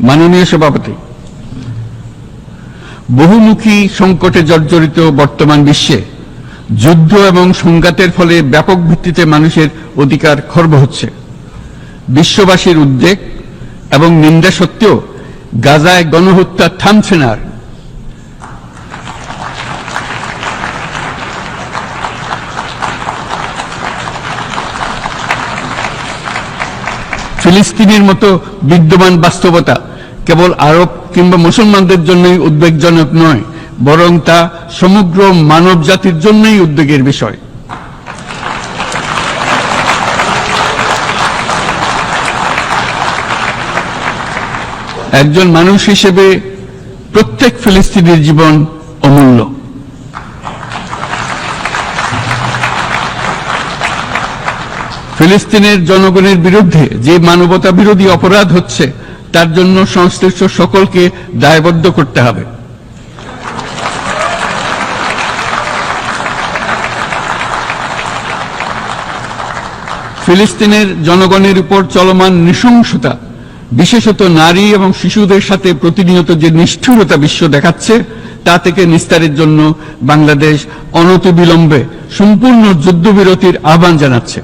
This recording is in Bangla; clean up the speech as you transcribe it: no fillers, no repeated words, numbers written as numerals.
মাননীয় সভাপতি, বহুমুখী সংকটে জর্জরিত বর্তমান বিশ্বে যুদ্ধ এবং সংঘাতের ফলে ব্যাপক ভিত্তিতে মানুষের অধিকার খর্ব হচ্ছে। বিশ্ববাসীর উদ্বেগ এবং নিন্দা সত্ত্বেও গাজায় গণহত্যা থামছে না। ফিলিস্তিনের মতো বিদ্যমান বাস্তবতা কেবল আরব কিংবা মুসলমানদের জন্যই উদ্বেগজনক নয়, বরং তা সমগ্র মানব জাতির জন্যই উদ্বেগের বিষয়। একজন মানুষ হিসেবে প্রত্যেক ফিলিস্তিনির জীবন অমূল্য। ফিলিস্তিনের জনগণের বিরুদ্ধে যে মানবতা বিরোধী অপরাধ হচ্ছে তার জন্য সংশ্লিষ্ট সকলকে দায়বদ্ধ করতে হবে। ফিলিস্তিনের জনগণের উপর চলমান নৃশংসতা, বিশেষত নারী এবং শিশুদের সাথে প্রতিনিয়ত যে নিষ্ঠুরতা বিশ্ব দেখাচ্ছে, তা থেকে নিস্তারের জন্য বাংলাদেশ অনতিবিলম্বে সম্পূর্ণ যুদ্ধবিরতির আহ্বান জানাচ্ছে।